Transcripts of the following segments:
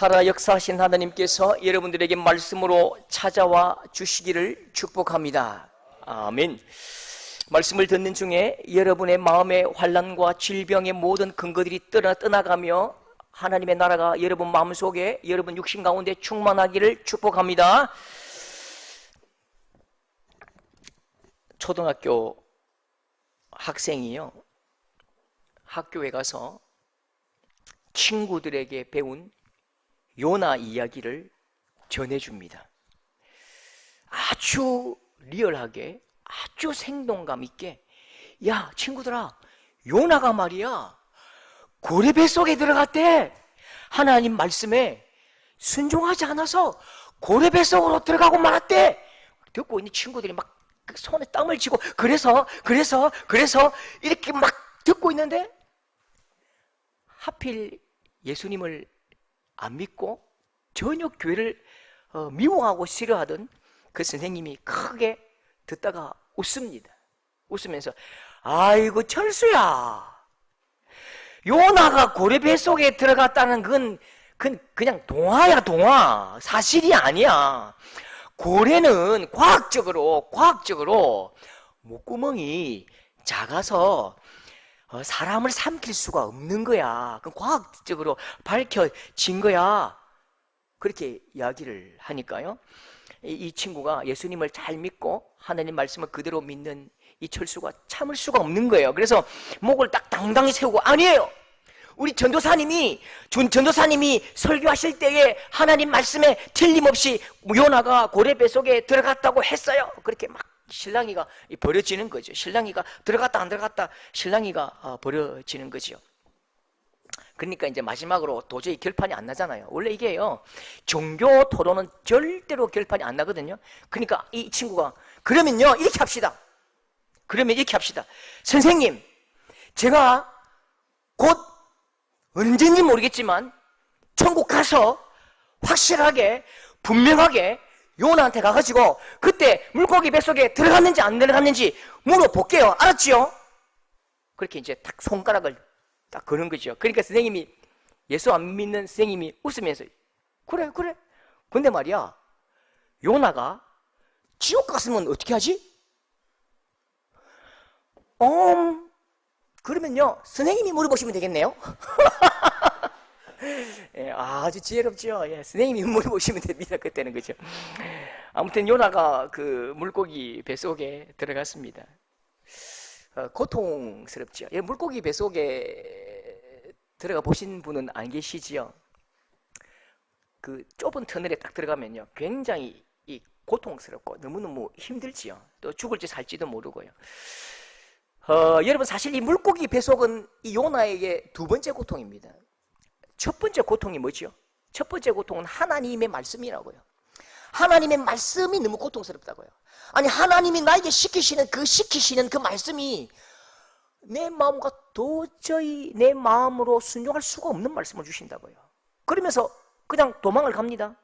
살아 역사하신 하나님께서 여러분들에게 말씀으로 찾아와 주시기를 축복합니다. 아멘. 말씀을 듣는 중에 여러분의 마음의 환난과 질병의 모든 근거들이 떠나가며 하나님의 나라가 여러분 마음속에, 여러분 육신 가운데 충만하기를 축복합니다. 초등학교 학생이요, 학교에 가서 친구들에게 배운 요나 이야기를 전해줍니다. 아주 리얼하게, 아주 생동감 있게, 야 친구들아, 요나가 말이야 고래 뱃속에 들어갔대. 하나님 말씀에 순종하지 않아서 고래 뱃속으로 들어가고 말았대. 듣고 있는 친구들이 막 손에 땀을 쥐고 그래서 이렇게 막 듣고 있는데, 하필 예수님을 안 믿고 전혀 교회를 미워하고 싫어하던 그 선생님이 크게 듣다가 웃습니다. 웃으면서, 아이고 철수야, 요나가 고래 뱃속에 들어갔다는 건 그냥 동화야, 동화. 사실이 아니야. 고래는 과학적으로 목구멍이 작아서 사람을 삼킬 수가 없는 거야. 그건 과학적으로 밝혀진 거야. 그렇게 이야기를 하니까요, 이 친구가 예수님을 잘 믿고 하나님 말씀을 그대로 믿는 이 철수가 참을 수가 없는 거예요. 그래서 목을 딱 당당히 세우고, 아니에요, 우리 전도사님이 설교하실 때에 하나님 말씀에 틀림없이 요나가 고래 뱃속에 들어갔다고 했어요. 그렇게 막 신랑이가 버려지는 거죠. 신랑이가 들어갔다 안 들어갔다, 신랑이가 버려지는 거죠. 그러니까 이제 마지막으로 도저히 결판이 안 나잖아요. 원래 이게요, 종교 토론은 절대로 결판이 안 나거든요. 그러니까 이 친구가, 그러면요 이렇게 합시다. 선생님, 제가 곧 언제인지 모르겠지만 천국 가서 확실하게 분명하게 요나한테 가가지고 그때 물고기 뱃속에 들어갔는지 안 들어갔는지 물어볼게요. 알았지요? 그렇게 이제 딱 손가락을 딱 거는 거죠. 그러니까 선생님이, 예수 안 믿는 선생님이 웃으면서, 그래 근데 말이야, 요나가 지옥 갔으면 어떻게 하지? 그러면요 선생님이 물어보시면 되겠네요. 예, 아주 지혜롭죠. 예, 선생님이 물어보시면 됩니다. 그때는. 그죠? 아무튼 요나가 그 물고기 뱃속에 들어갔습니다. 고통스럽죠. 예, 물고기 뱃속에 들어가 보신 분은 안 계시지요? 그 좁은 터널에 딱 들어가면요, 굉장히 고통스럽고 너무너무 힘들지요. 또 죽을지 살지도 모르고요. 여러분, 사실 이 물고기 뱃속은 이 요나에게 두 번째 고통입니다. 첫 번째 고통이 뭐죠? 첫 번째 고통은 하나님의 말씀이라고요. 하나님의 말씀이 너무 고통스럽다고요. 아니, 하나님이 나에게 시키시는 그 말씀이 내 마음과 도저히 내 마음으로 순종할 수가 없는 말씀을 주신다고요. 그러면서 그냥 도망을 갑니다.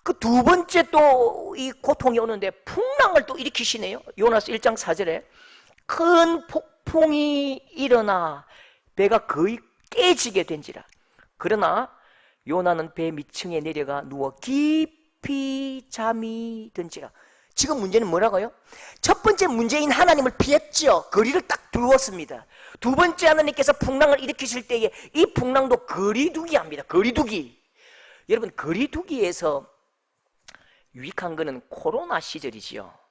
그 두 번째 또 이 고통이 오는데 풍랑을 또 일으키시네요. 요나서 1장 4절에 큰 폭풍이 일어나 배가 거의 깨지게 된지라. 그러나 요나는 배 밑층에 내려가 누워 깊이 잠이 든지라. 지금 문제는 뭐라고요? 첫 번째 문제인 하나님을 피했죠. 거리를 딱 두었습니다. 두 번째, 하나님께서 풍랑을 일으키실 때에 이 풍랑도 거리두기 합니다. 거리두기. 여러분, 거리두기에서 유익한 거는 코로나 시절이지요.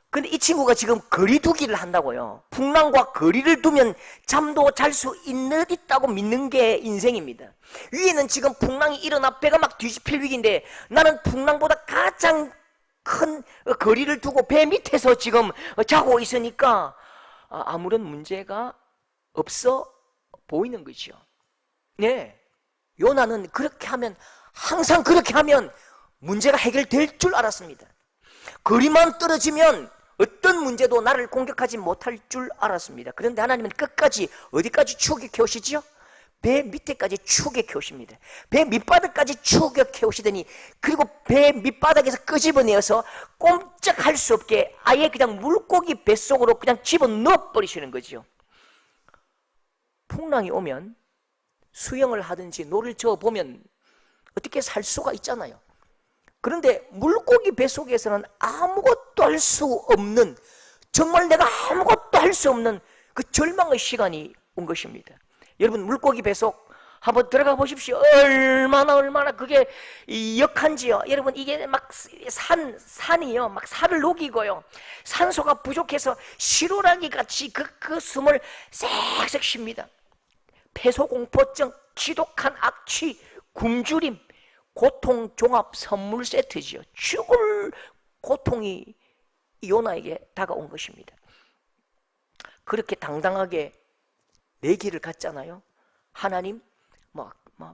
근데 이 친구가 지금 거리두기를 한다고요. 풍랑과 거리를 두면 잠도 잘 수 있다고 믿는 게 인생입니다. 위에는 지금 풍랑이 일어나 배가 막 뒤집힐 위기인데, 나는 풍랑보다 가장 큰 거리를 두고 배 밑에서 지금 자고 있으니까 아무런 문제가 없어 보이는 거죠. 네, 요나는 그렇게 하면, 항상 그렇게 하면 문제가 해결될 줄 알았습니다. 거리만 떨어지면 어떤 문제도 나를 공격하지 못할 줄 알았습니다. 그런데 하나님은 끝까지 어디까지 추격해 오시죠? 배 밑에까지 추격해 오십니다. 배 밑바닥까지 추격해 오시더니, 그리고 배 밑바닥에서 끄집어내어서 꼼짝할 수 없게 아예 그냥 물고기 뱃속으로 그냥 집어넣어 버리시는 거죠. 풍랑이 오면 수영을 하든지 노를 저어보면 어떻게 살 수가 있잖아요. 그런데 물고기 뱃속에서는 아무것도 할 수 없는, 정말 내가 아무것도 할 수 없는 그 절망의 시간이 온 것입니다. 여러분, 물고기 뱃속 한번 들어가 보십시오. 얼마나 그게 역한지요. 여러분, 이게 막 산이요, 막 살을 녹이고요, 산소가 부족해서 시루라기 같이 그 숨을 쌕쌕 쉽니다. 폐소공포증, 지독한 악취, 굶주림, 고통 종합 선물 세트지요. 죽을 고통이 요나에게 다가온 것입니다. 그렇게 당당하게 내 길을 갔잖아요. 하나님,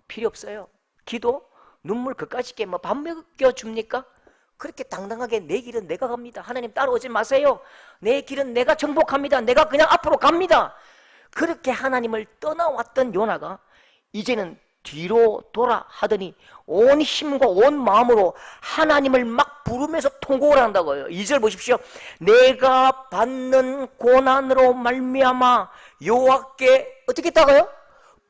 필요 없어요. 기도, 눈물 그까짓 게 밥 먹여줍니까? 그렇게 당당하게 내 길은 내가 갑니다. 하나님 따라오지 마세요. 내 길은 내가 정복합니다. 내가 그냥 앞으로 갑니다. 그렇게 하나님을 떠나왔던 요나가 이제는 뒤로 돌아 하더니 온 힘과 온 마음으로 하나님을 막 부르면서 통곡을 한다고요. 2절 보십시오. 내가 받는 고난으로 말미암아 여호와께 어떻게 했다고요?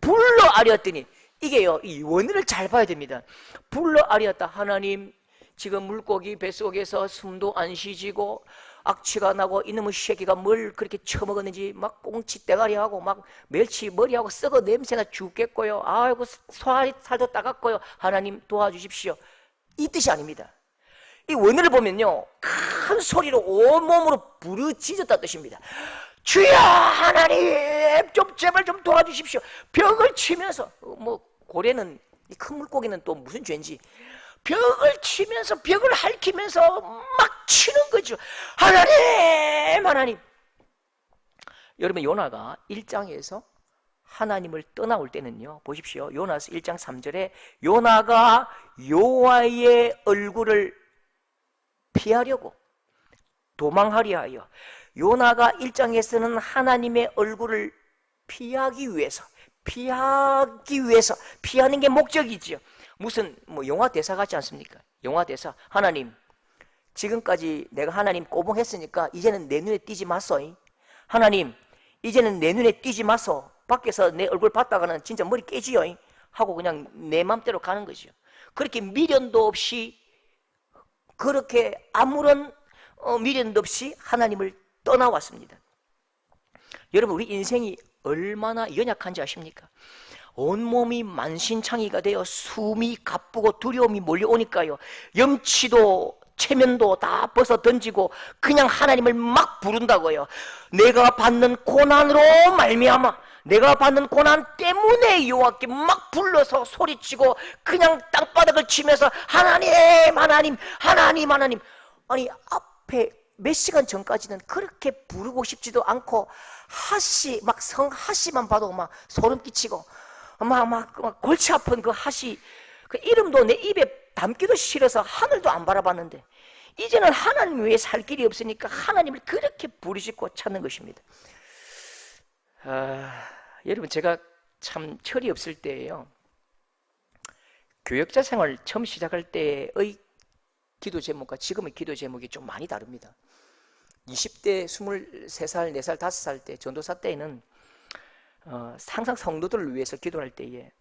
불러 아뢰었더니, 이게요, 이 원어를 잘 봐야 됩니다. 불러 아뢰었다. 하나님, 지금 물고기 뱃속에서 숨도 안 쉬지고 악취가 나고 이놈의 새끼가 뭘 그렇게 처먹었는지 막 꽁치 대가리하고 막 멸치 머리하고 썩어 냄새나 죽겠고요. 아이고 살도 따갑고요. 하나님 도와주십시오. 이 뜻이 아닙니다. 이 원어를 보면요, 큰 소리로 온몸으로 부르짖었다 뜻입니다. 주여 하나님 좀 제발 좀 도와주십시오. 벽을 치면서, 고래는, 이 큰 물고기는 또 무슨 죄인지 벽을 치면서, 벽을 핥히면서 막 치는 거죠. 하나님. 여러분, 요나가 1장에서 하나님을 떠나올 때는요, 보십시오. 요나서 1장 3절에 요나가 여호와의 얼굴을 피하려고 도망하려 하여, 요나가 1장에서는 하나님의 얼굴을 피하기 위해서, 피하는 게 목적이지요. 무슨 영화 대사 같지 않습니까? 영화 대사. 하나님, 지금까지 내가 하나님 꼬봉했으니까 이제는 내 눈에 띄지 마소. 하나님, 이제는 내 눈에 띄지 마소. 밖에서 내 얼굴 봤다가는 진짜 머리 깨지요. 하고 그냥 내 맘대로 가는 거죠. 그렇게 미련도 없이, 그렇게 아무런 미련도 없이 하나님을 떠나왔습니다. 여러분, 우리 인생이 얼마나 연약한지 아십니까? 온몸이 만신창이가 되어 숨이 가쁘고 두려움이 몰려오니까요, 염치도 체면도 다 벗어 던지고 그냥 하나님을 막 부른다고요. 내가 받는 고난으로 말미암아, 내가 받는 고난 때문에 여호와께 막 불러서 소리치고 그냥 땅바닥을 치면서 하나님. 아니, 앞에 몇 시간 전까지는 그렇게 부르고 싶지도 않고 하시, 막 성하시만 봐도 막 소름 끼치고 막 골치 아픈 그 하시, 그 이름도 내 입에 담기도 싫어서 하늘도 안 바라봤는데, 이제는 하나님 외에 살 길이 없으니까 하나님을 그렇게 부르짖고 찾는 것입니다. 여러분, 제가 참 철이 없을 때예요, 교역자 생활 처음 시작할 때의 기도 제목과 지금의 기도 제목이 좀 많이 다릅니다. 20대 23살, 4살, 5살 때, 전도사 때에는 항상 성도들을 위해서 기도할 때에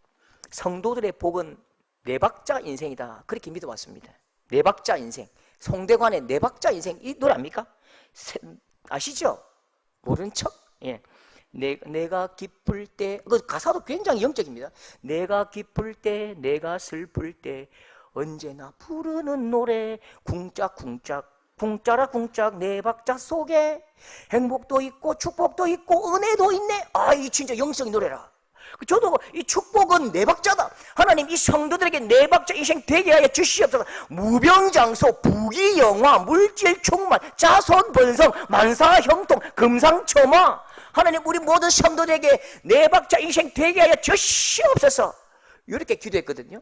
성도들의 복은 네 박자 인생이다, 그렇게 믿어왔습니다. 네 박자 인생, 송대관의 네 박자 인생, 이 노래 압니까? 아시죠? 모른 척? 예. 내가 기쁠 때, 그 가사도 굉장히 영적입니다. 내가 기쁠 때, 내가 슬플 때 언제나 부르는 노래, 쿵짝쿵짝 궁짜라 궁짝 네 박자 속에 행복도 있고 축복도 있고 은혜도 있네. 이 진짜 영성의 노래라. 저도 이 축복은 네 박자다. 하나님, 이 성도들에게 네 박자 인생 되게 하여 주시옵소서. 무병장수, 부귀영화, 물질 충만, 자손 번성, 만사 형통, 금상첨화. 하나님, 우리 모든 성도들에게 네 박자 인생 되게 하여 주시옵소서. 이렇게 기도했거든요.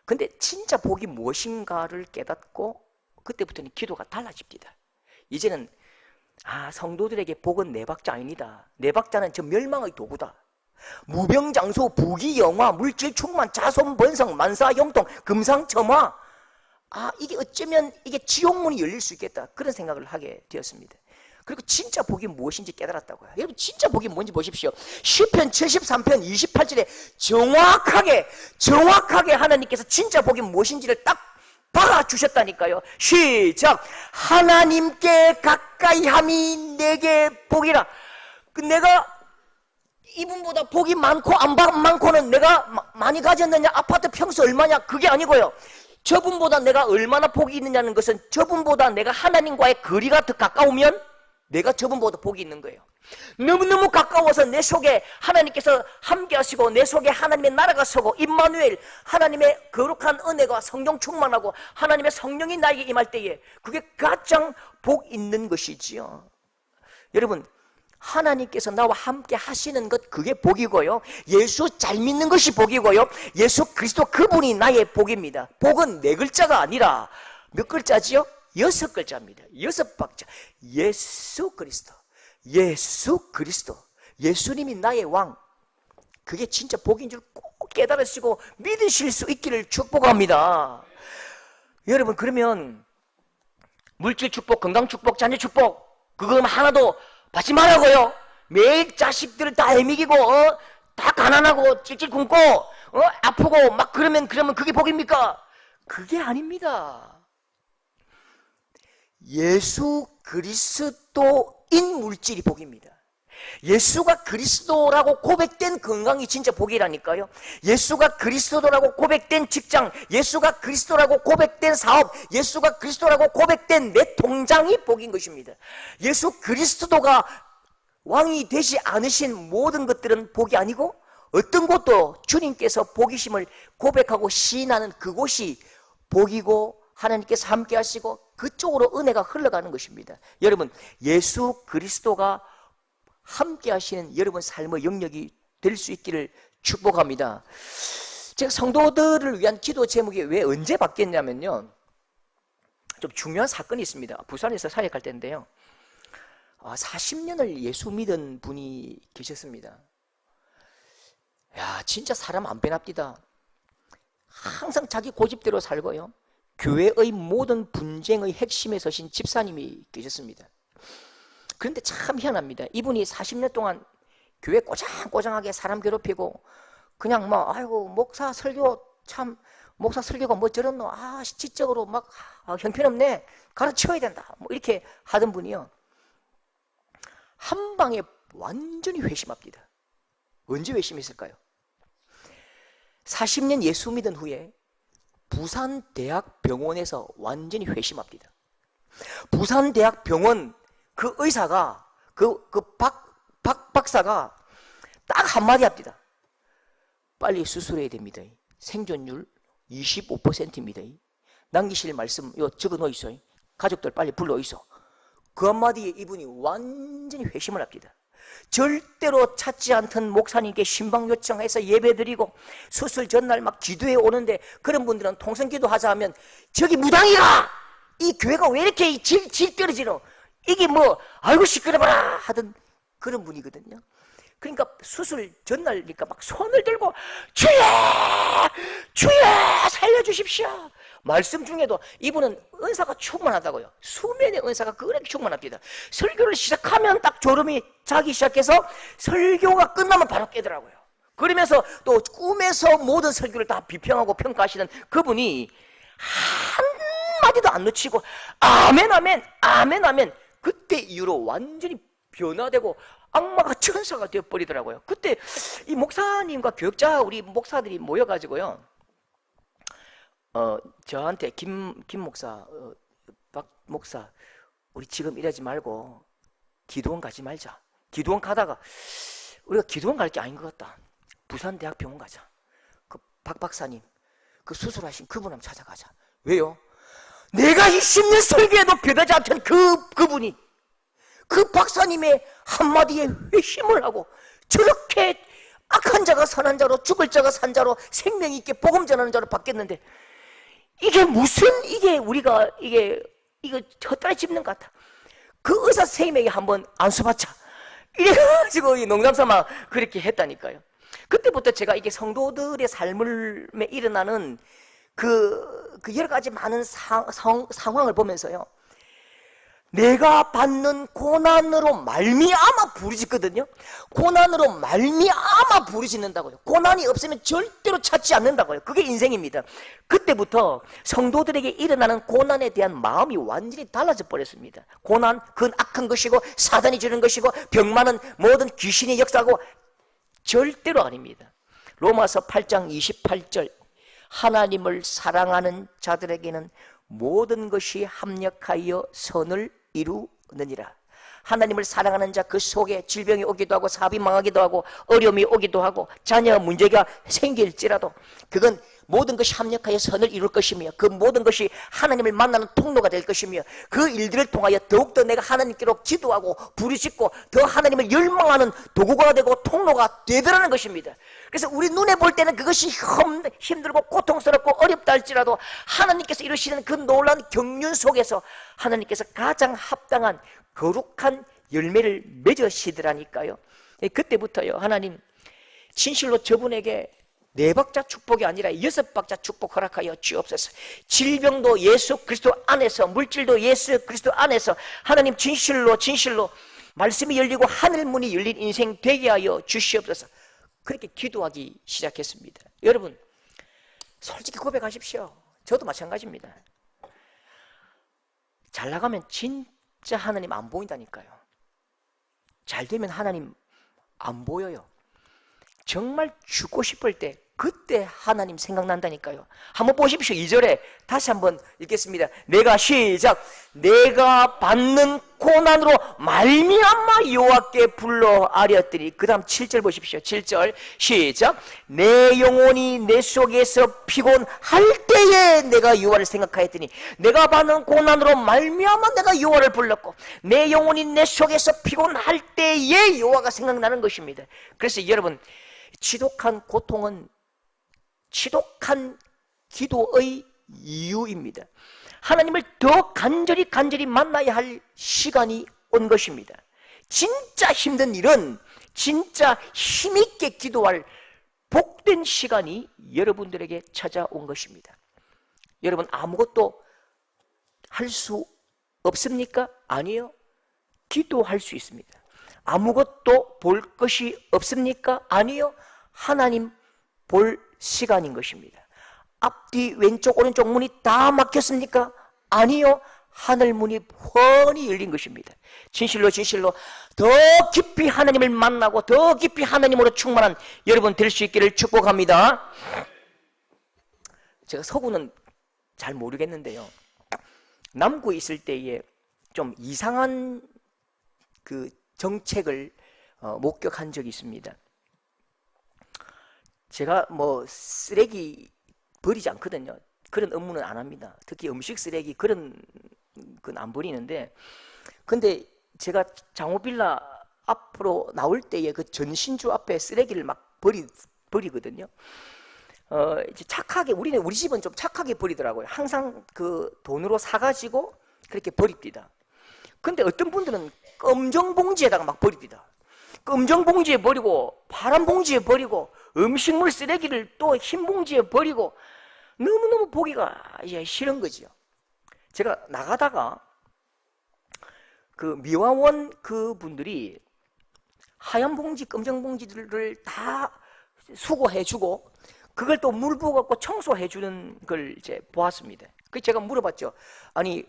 근데 진짜 복이 무엇인가를 깨닫고 그때부터는 기도가 달라집니다. 이제는 성도들에게 복은 네 박자 아닙니다. 네 박자는 저 멸망의 도구다. 무병장수, 부귀영화, 물질 충만, 자손 번성, 만사 형통, 금상첨화. 이게 어쩌면 이게 지옥문이 열릴 수 있겠다, 그런 생각을 하게 되었습니다. 그리고 진짜 복이 무엇인지 깨달았다고요. 여러분 진짜 복이 뭔지 보십시오. 시편 73편 28절에 정확하게 하나님께서 진짜 복이 무엇인지를 딱 박아주셨다니까요. 시작. 하나님께 가까이함이 내게 복이라. 내가 이분보다 복이 많고 안 많고는 내가 많이 가졌느냐, 아파트 평수 얼마냐, 그게 아니고요. 저분보다 내가 얼마나 복이 있느냐는 것은 저분보다 내가 하나님과의 거리가 더 가까우면 내가 저분보다 복이 있는 거예요. 너무너무 가까워서 내 속에 하나님께서 함께 하시고 내 속에 하나님의 나라가 서고 임마누엘, 하나님의 거룩한 은혜가 성령 충만하고 하나님의 성령이 나에게 임할 때에 그게 가장 복 있는 것이지요. 여러분, 하나님께서 나와 함께 하시는 것, 그게 복이고요. 예수 잘 믿는 것이 복이고요. 예수 그리스도 그분이 나의 복입니다. 복은 4글자가 아니라 몇 글자지요? 6글자입니다. 6박자. 예수 그리스도, 예수 그리스도, 예수님이 나의 왕. 그게 진짜 복인 줄 꼭 깨달으시고 믿으실 수 있기를 축복합니다. 여러분, 그러면 물질 축복, 건강 축복, 자녀 축복, 그거 하나도 받지 말라고요. 매일 자식들을 다 애미기고 다 가난하고 찔찔 굶고 아프고 막 그러면 그게 복입니까? 그게 아닙니다. 예수 그리스도인 물질이 복입니다. 예수가 그리스도라고 고백된 건강이 진짜 복이라니까요. 예수가 그리스도라고 고백된 직장, 예수가 그리스도라고 고백된 사업, 예수가 그리스도라고 고백된 내 통장이 복인 것입니다. 예수 그리스도가 왕이 되지 않으신 모든 것들은 복이 아니고 어떤 곳도 주님께서 복이심을 고백하고 시인하는 그곳이 복이고 하나님께서 함께 하시고 그쪽으로 은혜가 흘러가는 것입니다. 여러분, 예수 그리스도가 함께 하시는 여러분 삶의 영역이 될 수 있기를 축복합니다. 제가 성도들을 위한 기도 제목이 왜 언제 바뀌었냐면요, 좀 중요한 사건이 있습니다. 부산에서 사역할 때인데요, 40년을 예수 믿은 분이 계셨습니다. 야, 진짜 사람 안 변합디다. 항상 자기 고집대로 살고요, 교회의 모든 분쟁의 핵심에 서신 집사님이 계셨습니다. 그런데 참 희한합니다. 이분이 40년 동안 교회 꼬장꼬장하게 사람 괴롭히고 그냥 아이고 목사 설교 참, 목사 설교가 뭐 저렇노, 지적으로 막 형편없네, 가르쳐야 된다, 이렇게 하던 분이요, 한 방에 완전히 회심합니다. 언제 회심했을까요? 40년 예수 믿은 후에 부산대학병원에서 완전히 회심합니다. 부산대학병원 그 의사가, 박사가 딱 한마디 합니다. 빨리 수술해야 됩니다. 생존율 25%입니다. 남기실 말씀 적어 놓으세요. 가족들 빨리 불러 있어. 그 한마디에 이분이 완전히 회심을 합니다. 절대로 찾지 않던 목사님께 신방 요청해서 예배드리고 수술 전날 막 기도해 오는데, 그런 분들은 통성기도 하자 하면 저기 무당이가 이 교회가 왜 이렇게 질 떨어지노, 이게 아이고 시끄러워라 하던 그런 분이거든요. 그러니까 수술 전날이니까 막 손을 들고 주여 살려주십시오. 말씀 중에도 이분은 은사가 충만하다고요. 수면의 은사가 그렇게 충만합니다. 설교를 시작하면 딱 졸음이 자기 시작해서 설교가 끝나면 바로 깨더라고요. 그러면서 또 꿈에서 모든 설교를 다 비평하고 평가하시는 그분이 한마디도 안 놓치고 아멘 아멘 아멘 아멘, 그때 이후로 완전히 변화되고 악마가 천사가 되어버리더라고요. 그때 이 목사님과 교역자 우리 목사들이 모여가지고요, 저한테 김 목사, 박 목사, 우리 지금 이러지 말고 기도원 가지 말자. 기도원 가다가 우리가 기도원 갈 게 아닌 것 같다. 부산대학병원 가자. 그 박 박사님, 그 수술하신 그분 한번 찾아가자. 왜요? 내가 20년 설교에도 변하지 않던 그분이 그 박사님의 한마디에 회심을 하고 저렇게 악한 자가 선한 자로, 죽을 자가 산 자로, 생명 있게 복음 전하는 자로 바뀌었는데, 이게 무슨, 이게 우리가 이거 헛다리 짚는 것 같아. 그 의사 선생님에게 한번 안수받자, 이래가지고 농담삼아 그렇게 했다니까요. 그때부터 제가 이게 성도들의 삶에 일어나는 그 여러 가지 많은 상황을 보면서요, 내가 받는 고난으로 말미암아 부르짖거든요. 고난으로 말미암아 부르짖는다고요. 고난이 없으면 절대로 찾지 않는다고요. 그게 인생입니다. 그때부터 성도들에게 일어나는 고난에 대한 마음이 완전히 달라져 버렸습니다. 고난, 그건 악한 것이고 사단이 주는 것이고 병만은 모든 귀신의 역사고 절대로 아닙니다. 로마서 8장 28절, 하나님을 사랑하는 자들에게는 모든 것이 합력하여 선을 이루느니라. 하나님을 사랑하는 자, 그 속에 질병이 오기도 하고 사업이 망하기도 하고 어려움이 오기도 하고 자녀 문제가 생길지라도 그건 모든 것이 합력하여 선을 이룰 것이며 그 모든 것이 하나님을 만나는 통로가 될 것이며 그 일들을 통하여 더욱더 내가 하나님께로 기도하고 부르짖고 더 하나님을 열망하는 도구가 되고 통로가 되더라는 것입니다. 그래서 우리 눈에 볼 때는 그것이 힘들고 고통스럽고 어렵다 할지라도 하나님께서 이루시는 그 놀라운 경륜 속에서 하나님께서 가장 합당한 거룩한 열매를 맺으시더라니까요. 그때부터요, 하나님 진실로 저분에게 4박자 축복이 아니라 6박자 축복 허락하여 주옵소서. 질병도 예수 그리스도 안에서, 물질도 예수 그리스도 안에서 하나님 진실로 말씀이 열리고 하늘 문이 열린 인생 되게 하여 주시옵소서. 그렇게 기도하기 시작했습니다. 여러분, 솔직히 고백하십시오. 저도 마찬가지입니다. 잘 나가면 진짜 하나님 안 보인다니까요. 잘 되면 하나님 안 보여요. 정말 죽고 싶을 때 그때 하나님 생각난다니까요. 한번 보십시오. 2절에 다시 한번 읽겠습니다. 내가 받는 고난으로 말미암아 여호와께 불러 아뢰었더니, 그 다음 7절 보십시오. 7절 시작. 내 영혼이 내 속에서 피곤할 때에 내가 여호와를 생각하였더니, 내가 받는 고난으로 말미암아 내가 여호와를 불렀고 내 영혼이 내 속에서 피곤할 때에 여호와가 생각나는 것입니다. 그래서 여러분, 지독한 고통은 지독한 기도의 이유입니다. 하나님을 더 간절히 만나야 할 시간이 온 것입니다. 진짜 힘든 일은 진짜 힘있게 기도할 복된 시간이 여러분들에게 찾아온 것입니다. 여러분, 아무것도 할 수 없습니까? 아니요. 기도할 수 있습니다. 아무것도 볼 것이 없습니까? 아니요. 하나님 볼 시간인 것입니다. 앞뒤 왼쪽 오른쪽 문이 다 막혔습니까? 아니요. 하늘 문이 훤히 열린 것입니다. 진실로 더 깊이 하나님을 만나고 더 깊이 하나님으로 충만한 여러분 될 수 있기를 축복합니다. 제가 서구는 잘 모르겠는데요, 남구에 있을 때에 좀 이상한 그 정책을 목격한 적이 있습니다. 제가 뭐 쓰레기 버리지 않거든요. 그런 업무는 안 합니다. 특히 음식 쓰레기 그런 건 안 버리는데, 근데 제가 장호빌라 앞으로 나올 때에 그 전신주 앞에 쓰레기를 막 버리거든요. 이제 착하게 우리 집은 좀 착하게 버리더라고요. 항상 그 돈으로 사가지고 그렇게 버립니다. 근데 어떤 분들은 검정 봉지에다가 막 버립니다. 검정 봉지에 버리고 파란 봉지에 버리고 음식물 쓰레기를 또 흰 봉지에 버리고 너무너무 보기가 이제 싫은 거죠. 제가 나가다가 그 미화원 그 분들이 하얀 봉지, 검정 봉지들을 다 수거해주고 그걸 또 물 부어갖고 청소해주는 걸 이제 보았습니다. 그 제가 물어봤죠. 아니,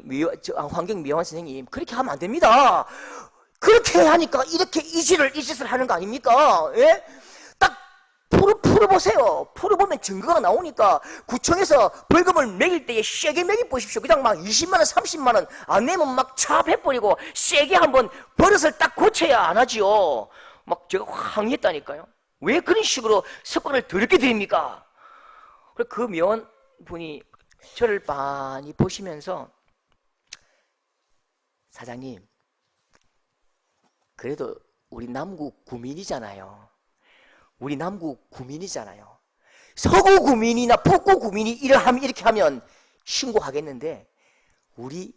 환경미화원 선생님, 그렇게 하면 안 됩니다. 그렇게 하니까 이렇게 이 짓을 하는 거 아닙니까? 예? 딱 풀어보세요. 풀어보면 증거가 나오니까 구청에서 벌금을 매길 때에 세게 매겨보십시오. 그냥 막 20만 원, 30만 원 안 내면 막 차압해버리고 세게 한번 버릇을 딱 고쳐야 안 하지요. 막 제가 항의했다니까요. 왜 그런 식으로 석권을 더럽게 드립니까? 그 미원분이 저를 많이 보시면서, 사장님, 그래도 우리 남구 구민이잖아요. 우리 남구 구민이잖아요. 서구 구민이나 북구 구민이 이렇게 하면 신고하겠는데 우리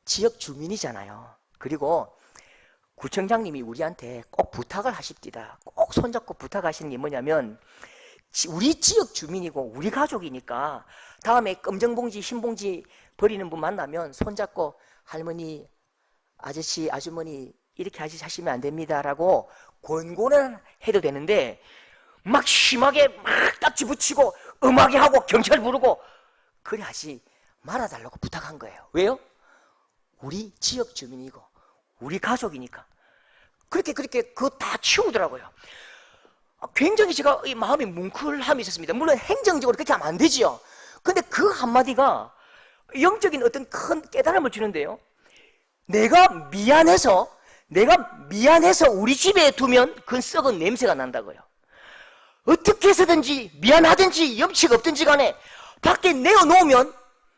지역 주민이잖아요. 그리고 구청장님이 우리한테 꼭 부탁을 하십니다. 꼭 손잡고 부탁하시는 게 뭐냐면, 우리 지역 주민이고 우리 가족이니까 다음에 검정봉지 흰봉지 버리는 분 만나면 손잡고, 할머니 아저씨, 아주머니 이렇게 하시면 안 됩니다라고 권고는 해도 되는데 막 심하게 막 딱지 붙이고 음하게 하고 경찰 부르고 그래 하지 말아달라고 부탁한 거예요. 왜요? 우리 지역 주민이고 우리 가족이니까. 그렇게 그거 다 치우더라고요. 굉장히 제가 마음이 뭉클함이 있었습니다. 물론 행정적으로 그렇게 하면 안 되지요. 근데 그 한마디가 영적인 어떤 큰 깨달음을 주는데요. 내가 미안해서 우리 집에 두면 그건 썩은 냄새가 난다고요. 어떻게 해서든지 미안하든지 염치가 없든지 간에 밖에 내어놓으면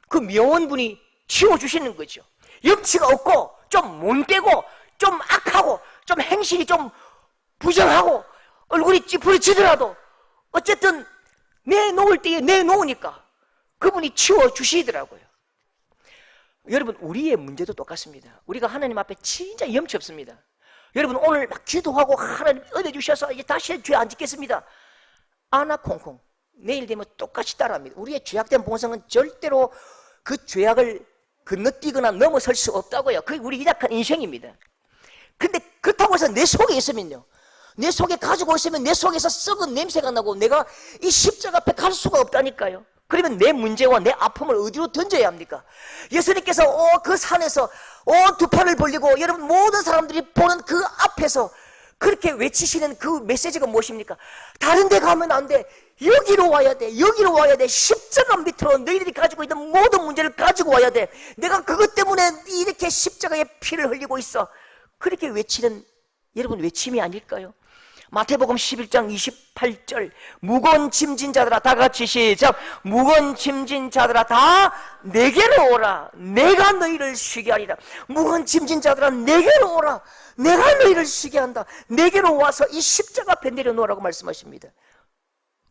그 명원분이 치워주시는 거죠. 염치가 없고 좀 못되고 좀 악하고 좀 행실이 좀 부정하고 얼굴이 찌푸리치더라도 어쨌든 내놓을 때에 내놓으니까 그분이 치워주시더라고요. 여러분, 우리의 문제도 똑같습니다. 우리가 하나님 앞에 진짜 염치 없습니다. 여러분, 오늘 막 기도하고 하나님 은혜 주셔서 이제 다시 죄 안 짓겠습니다. 아나 콩콩 내일 되면 똑같이 따라합니다. 우리의 죄악된 본성은 절대로 그 죄악을 건너뛰거나 넘어설 수 없다고요. 그게 우리 이락한 인생입니다. 근데 그렇다고 해서 내 속에 있으면요, 내 속에 가지고 있으면 내 속에서 썩은 냄새가 나고 내가 이 십자가 앞에 갈 수가 없다니까요. 그러면 내 문제와 내 아픔을 어디로 던져야 합니까? 예수님께서 그 산에서 두 팔을 벌리고 여러분 모든 사람들이 보는 그 앞에서 그렇게 외치시는 그 메시지가 무엇입니까? 다른 데 가면 안 돼. 여기로 와야 돼. 여기로 와야 돼. 십자가 밑으로 너희들이 가지고 있는 모든 문제를 가지고 와야 돼. 내가 그것 때문에 이렇게 십자가에 피를 흘리고 있어. 그렇게 외치는 여러분 외침이 아닐까요? 마태복음 11장 28절 무거운 짐진 자들아, 다 같이 시작. 무거운 짐진 자들아 다 내게로 오라. 내가 너희를 쉬게 하리라. 무거운 짐진 자들아 내게로 오라. 내가 너희를 쉬게 한다. 내게로 와서 이 십자가 앞에 내려놓으라고 말씀하십니다.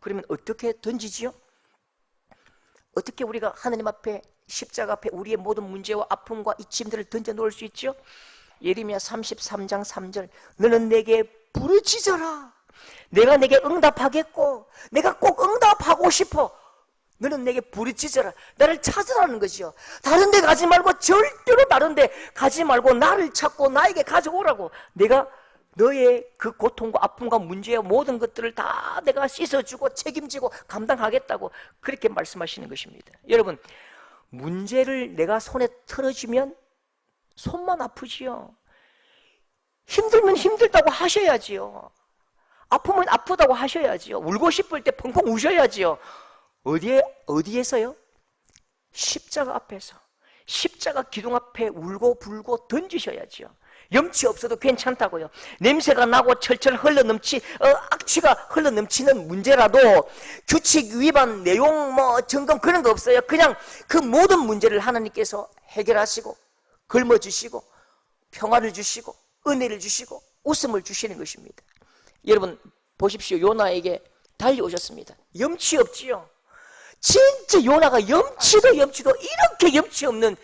그러면 어떻게 던지지요? 어떻게 우리가 하나님 앞에 십자가 앞에 우리의 모든 문제와 아픔과 이 짐들을 던져 놓을 수 있죠? 예레미야 33장 3절 너는 내게 부르짖어라. 내가 내게 응답하겠고 내가 꼭 응답하고 싶어. 너는 내게 부르짖어라. 나를 찾으라는 것이요. 다른 데 가지 말고, 절대로 다른 데 가지 말고 나를 찾고 나에게 가져오라고. 내가 너의 그 고통과 아픔과 문제와 모든 것들을 다 내가 씻어주고 책임지고 감당하겠다고 그렇게 말씀하시는 것입니다. 여러분, 문제를 내가 손에 털어주면 손만 아프지요. 힘들면 힘들다고 하셔야지요. 아프면 아프다고 하셔야지요. 울고 싶을 때 펑펑 우셔야지요. 어디에서요? 십자가 앞에서, 십자가 기둥 앞에 울고 불고 던지셔야지요. 염치 없어도 괜찮다고요. 냄새가 나고 철철 흘러넘치 악취가 흘러넘치는 문제라도 규칙 위반, 내용 점검 그런 거 없어요. 그냥 그 모든 문제를 하나님께서 해결하시고 걸머주시고 평화를 주시고 은혜를 주시고 웃음을 주시는 것입니다. 여러분 보십시오. 요나에게 달려오셨습니다. 염치 없지요. 진짜 요나가 염치도 이렇게 염치 없는,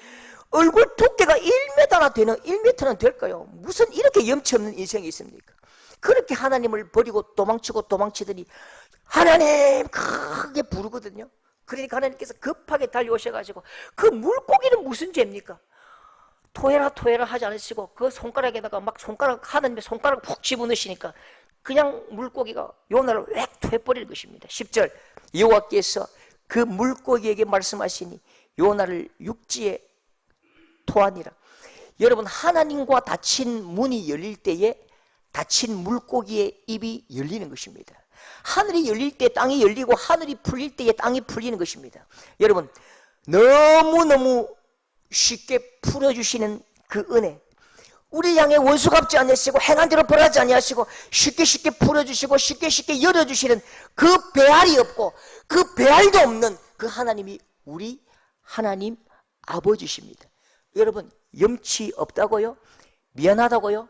얼굴 두께가 1m나 되는, 1m는 될까요? 무슨 이렇게 염치 없는 인생이 있습니까? 그렇게 하나님을 버리고 도망치더니 하나님 크게 부르거든요. 그러니까 하나님께서 급하게 달려오셔가지고 그 물고기는 무슨 죄입니까? 토해라 하지 않으시고 그 손가락에다가 막 하나님의 손가락 푹 집어넣으시니까 그냥 물고기가 요나를 웩 토해버릴 것입니다. 10절 여호와께서 그 물고기에게 말씀하시니 요나를 육지에 토하니라. 여러분, 하나님과 닫힌 문이 열릴 때에 닫힌 물고기의 입이 열리는 것입니다. 하늘이 열릴 때 땅이 열리고 하늘이 풀릴 때에 땅이 풀리는 것입니다. 여러분, 너무너무 쉽게 풀어주시는 그 은혜, 우리 향해 원수 갚지 아니하시고 행한 대로 벌하지 아니하시고 쉽게 풀어주시고 쉽게 열어주시는 그 배알이 없고 그 배알도 없는 그 하나님이 우리 하나님 아버지십니다. 여러분, 염치 없다고요? 미안하다고요?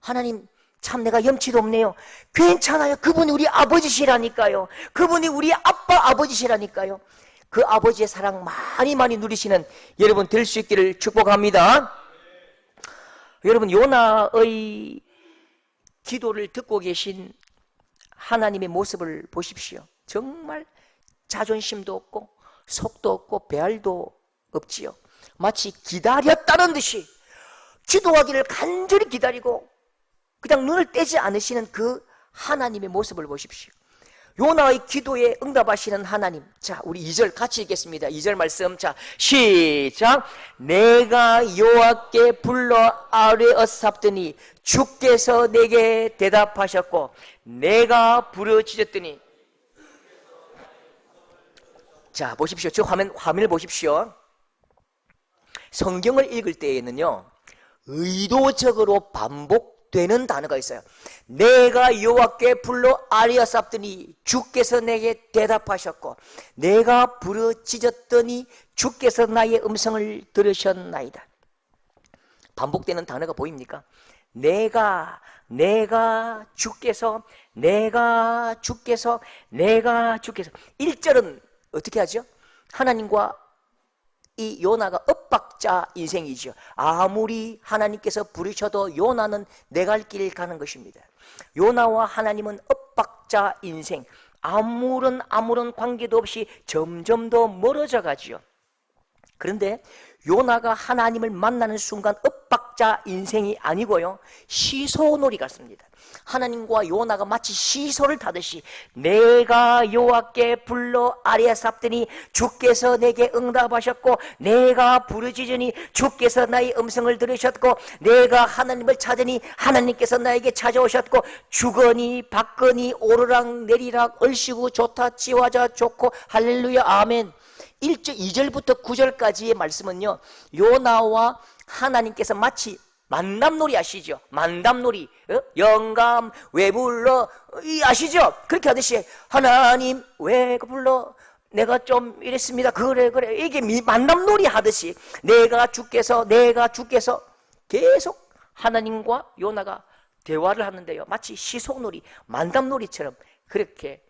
하나님 참 내가 염치도 없네요. 괜찮아요. 그분이 우리 아버지시라니까요. 그분이 우리 아빠 아버지시라니까요. 그 아버지의 사랑 많이 누리시는 여러분 될 수 있기를 축복합니다. 여러분, 요나의 기도를 듣고 계신 하나님의 모습을 보십시오. 정말 자존심도 없고 속도 없고 배알도 없지요. 마치 기다렸다는 듯이 기도하기를 간절히 기다리고 그냥 눈을 떼지 않으시는 그 하나님의 모습을 보십시오. 요나의 기도에 응답하시는 하나님. 자, 우리 2절 같이 읽겠습니다. 2절 말씀. 자, 시작. 내가 여호와께 불러 아뢰었사옵더니 주께서 내게 대답하셨고 내가 부르짖었더니. 자, 보십시오. 저 화면을 보십시오. 성경을 읽을 때에는요, 의도적으로 반복되는 단어가 있어요. 내가 여호와께 불러 아뢰었사옵더니 주께서 내게 대답하셨고 내가 부르짖었더니 주께서 나의 음성을 들으셨나이다. 반복되는 단어가 보입니까? 내가 주께서 1절은 어떻게 하죠? 하나님과 이 요나가 엇박자 인생이죠. 아무리 하나님께서 부르셔도 요나는 내 갈 길 가는 것입니다. 요나와 하나님은 엇박자 인생, 아무런 관계도 없이 점점 더 멀어져 가지요. 그런데 요나가 하나님을 만나는 순간 엇박자 인생이 아니고요, 시소놀이 같습니다. 하나님과 요나가 마치 시소를 타듯이 내가 여호와께 불러 아뢰었사옵더니 주께서 내게 응답하셨고 내가 부르짖으니 주께서 나의 음성을 들으셨고 내가 하나님을 찾으니 하나님께서 나에게 찾아오셨고 주거니 받거니 오르락 내리락 얼씨구 좋다 지화자 좋고 할렐루야 아멘. 2절부터 9절까지의 말씀은요, 요나와 하나님께서 마치 만담놀이 아시죠? 만담놀이, 영감 왜 불러, 아시죠? 그렇게 하듯이 하나님 왜 불러, 내가 좀 이랬습니다. 그래 이게 만담놀이 하듯이 내가 주께서 계속 하나님과 요나가 대화를 하는데요, 마치 시속놀이, 만담놀이처럼 그렇게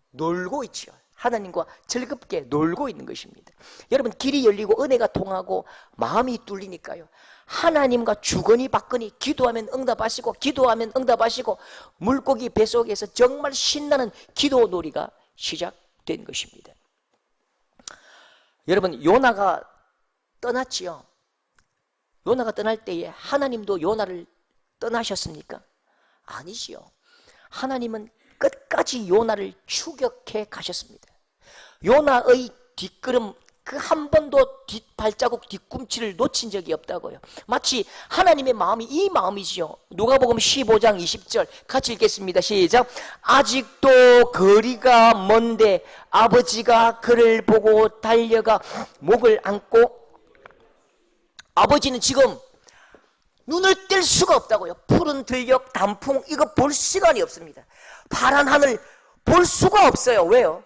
놀고 있죠. 하나님과 즐겁게 놀고 있는 것입니다. 여러분, 길이 열리고 은혜가 통하고 마음이 뚫리니까요, 하나님과 주거니 받거니 기도하면 응답하시고 물고기 뱃속에서 정말 신나는 기도놀이가 시작된 것입니다. 여러분, 요나가 떠났지요. 요나가 떠날 때에 하나님도 요나를 떠나셨습니까? 아니지요. 하나님은 끝까지 요나를 추격해 가셨습니다. 요나의 뒷걸음, 그 한 번도 뒷발자국 뒤꿈치를 놓친 적이 없다고요. 마치 하나님의 마음이 이 마음이지요. 누가복음 15장 20절 같이 읽겠습니다. 시작. 아직도 거리가 먼데 아버지가 그를 보고 달려가 목을 안고, 아버지는 지금 눈을 뗄 수가 없다고요. 푸른 들녘 단풍 이거 볼 시간이 없습니다. 파란 하늘 볼 수가 없어요. 왜요?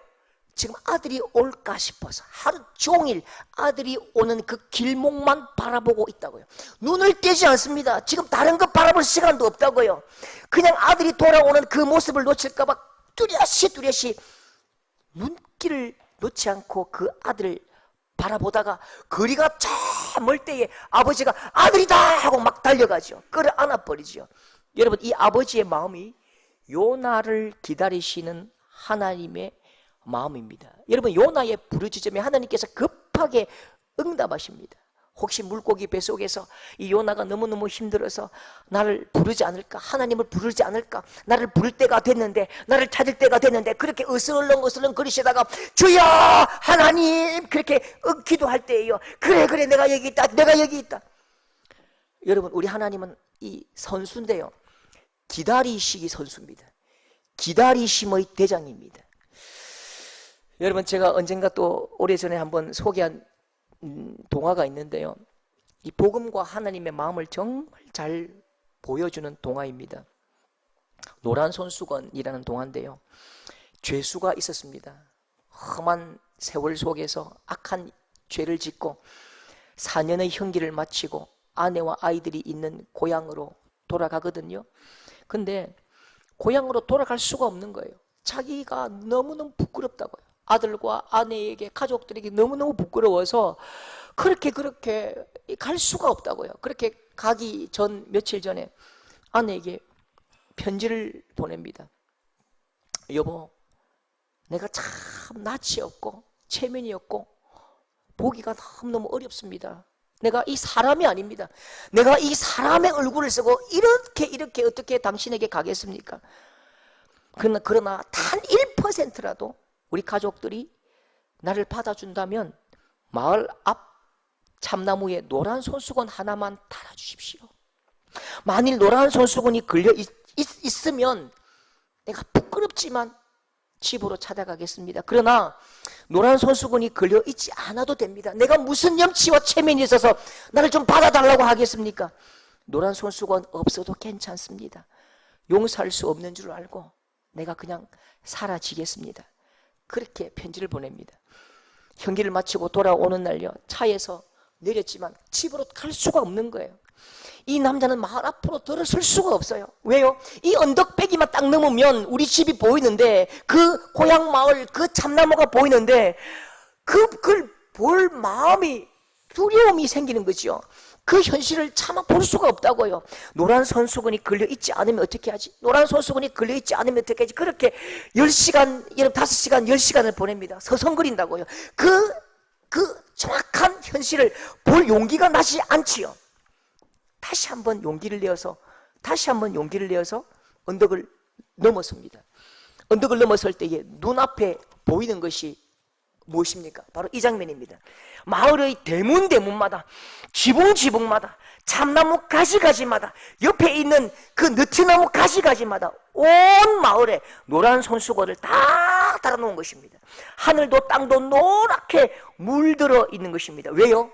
지금 아들이 올까 싶어서 하루 종일 아들이 오는 그 길목만 바라보고 있다고요. 눈을 떼지 않습니다. 지금 다른 거 바라볼 시간도 없다고요. 그냥 아들이 돌아오는 그 모습을 놓칠까 봐 뚜렷이 눈길을 놓지 않고 그 아들을 바라보다가 거리가 저 멀 때에 아버지가 아들이다 하고 막 달려가죠. 끌어안아 버리죠. 여러분, 이 아버지의 마음이 요나를 기다리시는 하나님의 마음입니다. 여러분, 요나의 부르짖음에 하나님께서 급하게 응답하십니다. 혹시 물고기 뱃속에서 이 요나가 너무너무 힘들어서 나를 부르지 않을까, 하나님을 부르지 않을까, 나를 부를 때가 됐는데, 나를 찾을 때가 됐는데 그렇게 어슬렁 거리시다가 주여 하나님 그렇게 기도할 때예요. 그래 내가 여기 있다. 여러분, 우리 하나님은 이 선수인데요, 기다리시기 선수입니다. 기다리심의 대장입니다. 여러분, 제가 언젠가 또 오래전에 한번 소개한 동화가 있는데요, 이 복음과 하나님의 마음을 정말 잘 보여주는 동화입니다. 노란 손수건이라는 동화인데요, 죄수가 있었습니다. 험한 세월 속에서 악한 죄를 짓고 4년의 형기를 마치고 아내와 아이들이 있는 고향으로 돌아가거든요. 근데 고향으로 돌아갈 수가 없는 거예요. 자기가 너무너무 부끄럽다고요. 아들과 아내에게, 가족들에게 너무너무 부끄러워서 그렇게 갈 수가 없다고요. 그렇게 가기 전 며칠 전에 아내에게 편지를 보냅니다. 여보, 내가 참 낯이 없고 체면이 없고 보기가 너무너무 어렵습니다. 내가 이 사람이 아닙니다. 내가 이 사람의 얼굴을 쓰고 이렇게 어떻게 당신에게 가겠습니까? 그러나 단 1%라도 우리 가족들이 나를 받아준다면 마을 앞 참나무에 노란 손수건 하나만 달아주십시오. 만일 노란 손수건이 걸려 있으면 내가 부끄럽지만 집으로 찾아가겠습니다. 그러나 노란 손수건이 걸려 있지 않아도 됩니다. 내가 무슨 염치와 체면이 있어서 나를 좀 받아달라고 하겠습니까? 노란 손수건 없어도 괜찮습니다. 용서할 수 없는 줄 알고 내가 그냥 사라지겠습니다. 그렇게 편지를 보냅니다. 형기를 마치고 돌아오는 날요, 차에서 내렸지만 집으로 갈 수가 없는 거예요. 이 남자는 마을 앞으로 들어설 수가 없어요. 왜요? 이 언덕배기만 딱 넘으면 우리 집이 보이는데, 그 고향 마을, 그 참나무가 보이는데, 그걸 볼 마음이, 두려움이 생기는 거죠. 그 현실을 차마 볼 수가 없다고요. 노란 손수건이 걸려있지 않으면 어떻게 하지? 노란 손수건이 걸려있지 않으면 어떻게 하지? 그렇게 10시간, 5시간, 10시간을 보냅니다. 서성거린다고요. 그 정확한 현실을 볼 용기가 나지 않지요. 다시 한번 용기를 내어서 언덕을 넘었습니다. 언덕을 넘었을 때에 눈앞에 보이는 것이 무엇입니까? 바로 이 장면입니다. 마을의 대문마다, 지붕마다, 참나무 가지마다, 옆에 있는 그 느티나무 가지마다 온 마을에 노란 손수건을 다 달아놓은 것입니다. 하늘도 땅도 노랗게 물들어 있는 것입니다. 왜요?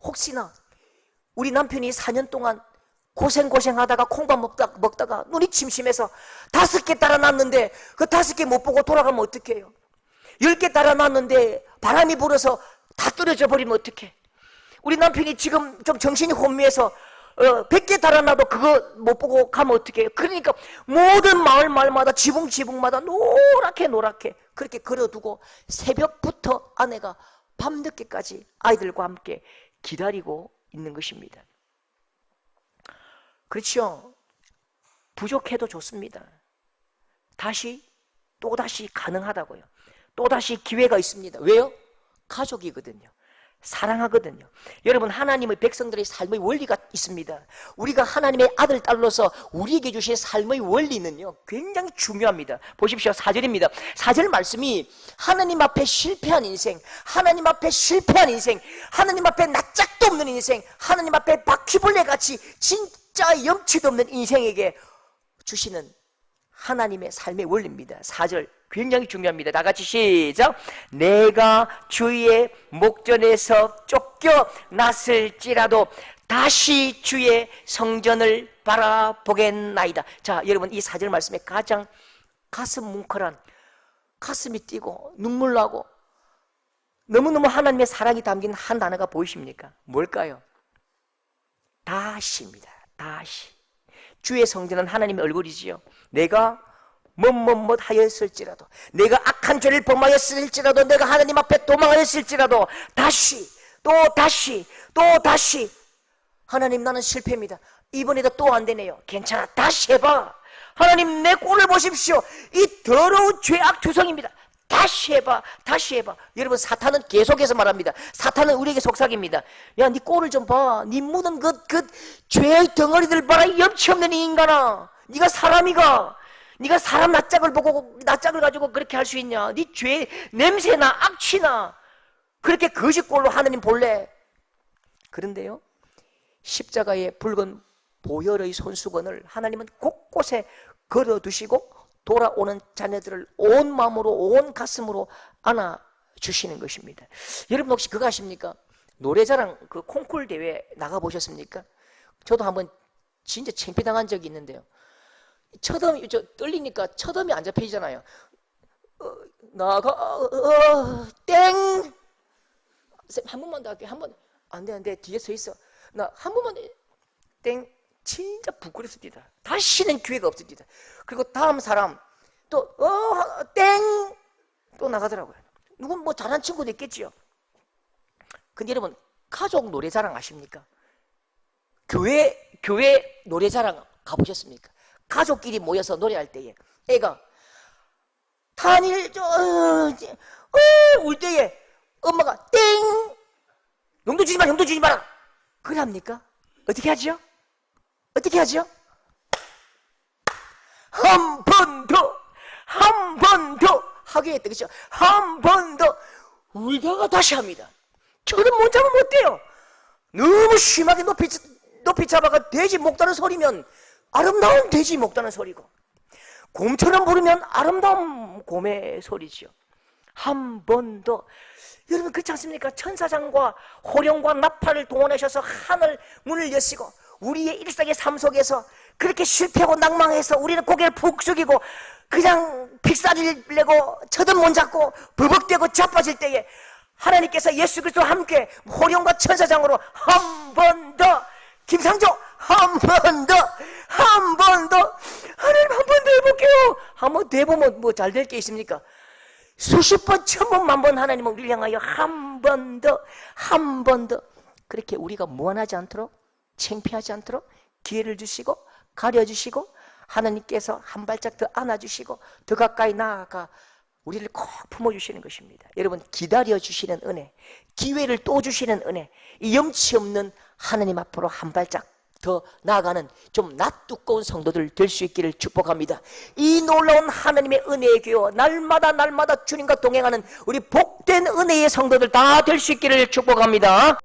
혹시나 우리 남편이 4년 동안 고생하다가 콩밥 먹다가 눈이 침침해서 5개 달아놨는데 그 5개 못 보고 돌아가면 어떡해요? 10개 달아놨는데 바람이 불어서 다 떨어져 버리면 어떡해? 우리 남편이 지금 좀 정신이 혼미해서 100개 달아놔도 그거 못 보고 가면 어떡해요? 그러니까 모든 마을마다 지붕마다 노랗게 그렇게 걸어두고 새벽부터 아내가 밤늦게까지 아이들과 함께 기다리고 있는 것입니다. 그렇죠? 부족해도 좋습니다. 또다시 가능하다고요. 또다시 기회가 있습니다. 왜요? 가족이거든요. 사랑하거든요. 여러분, 하나님의 백성들의 삶의 원리가 있습니다. 우리가 하나님의 아들, 딸로서 우리에게 주신 삶의 원리는요, 굉장히 중요합니다. 보십시오. 4절입니다. 4절 말씀이 하나님 앞에 실패한 인생, 하나님 앞에 낯짝도 없는 인생, 하나님 앞에 바퀴벌레같이 진짜 염치도 없는 인생에게 주시는 하나님의 삶의 원리입니다. 4절 굉장히 중요합니다. 다 같이 시작. 내가 주의 목전에서 쫓겨났을지라도 다시 주의 성전을 바라보겠나이다. 자, 여러분, 이 4절 말씀에 가장 가슴 뭉클한, 가슴이 뛰고 눈물 나고 너무너무 하나님의 사랑이 담긴 한 단어가 보이십니까? 뭘까요? 다시입니다. 다시. 주의 성전은 하나님의 얼굴이지요. 내가 하였을지라도, 내가 악한 죄를 범하였을지라도, 내가 하나님 앞에 도망하였을지라도 또 다시 하나님, 나는 실패입니다. 이번에도 또 안 되네요. 괜찮아, 다시 해봐. 하나님, 내 꼴을 보십시오. 이 더러운 죄악 투성입니다. 다시 해봐. 여러분, 사탄은 계속해서 말합니다. 사탄은 우리에게 속삭입니다. 야, 네 꼴을 좀 봐. 네 묻은 그 죄의 덩어리들 봐라. 이 염치 없는 이 인간아. 네가 사람이가. 네가 사람 낯짝을 가지고 그렇게 할 수 있냐? 네 죄 냄새나 악취나 그렇게 거짓꼴로 하나님 볼래? 그런데요, 십자가의 붉은 보혈의 손수건을 하나님은 곳곳에 걸어두시고 돌아오는 자녀들을 온 마음으로, 온 가슴으로 안아주시는 것입니다. 여러분, 혹시 그거 아십니까? 노래자랑 그 콩쿨 대회 나가보셨습니까? 저도 한번 진짜 창피당한 적이 있는데요. 떨리니까 첫음이 안 잡히잖아요. 땡! 쌤, 한 번만 더 할게. 안 돼. 뒤에 서 있어. 나 한 번만 땡! 진짜 부끄럽습니다. 다시는 기회가 없습니다. 그리고 다음 사람 또 땡! 또 나가더라고요. 누군 뭐 잘한 친구도 있겠지요. 근데 여러분, 가족 노래자랑 아십니까? 교회 노래자랑 가보셨습니까? 가족끼리 모여서 노래할 때에 애가 울 때에 엄마가 땡! 용돈 주지 마라, 용돈 주지 마라. 그래 합니까? 어떻게 하죠? 어떻게 하죠? 한 번 더, 한 번 더 하게 했다. 그죠? 한 번 더 울다가 다시 합니다. 저는 못 잡으면 어때요? 너무 심하게 높이 잡아가 돼지 목다는 소리면 아름다운 돼지 목다는 소리고, 곰처럼 부르면 아름다운 곰의 소리죠. 한 번 더. 여러분 그렇지 않습니까? 천사장과 호령과 나팔을 동원하셔서 하늘 문을 여시고, 우리의 일상의 삶 속에서 그렇게 실패하고 낭망해서 우리는 고개를 푹 숙이고 그냥 픽사리를 내고 쳐든 못 잡고 버벅대고 자빠질 때에 하나님께서 예수 그리스도와 함께 호령과 천사장으로 한 번 더, 김상조 한 번 더, 한 번 더, 하나님 한 번 더 해볼게요. 한 번 더 해보면 뭐 잘 될 게 있습니까? 수십 번, 천 번, 만 번 하나님은 우리를 향하여 한 번 더, 한 번 더, 그렇게 우리가 무안하지 않도록, 창피하지 않도록 기회를 주시고 가려주시고, 하나님께서 한 발짝 더 안아주시고 더 가까이 나아가 우리를 꼭 품어주시는 것입니다. 여러분 기다려주시는 은혜, 기회를 또 주시는 은혜, 이 염치 없는 하나님 앞으로 한 발짝 더 나아가는 좀 낯 두꺼운 성도들 될 수 있기를 축복합니다. 이 놀라운 하나님의 은혜의 교회, 날마다 주님과 동행하는 우리 복된 은혜의 성도들 다 될 수 있기를 축복합니다.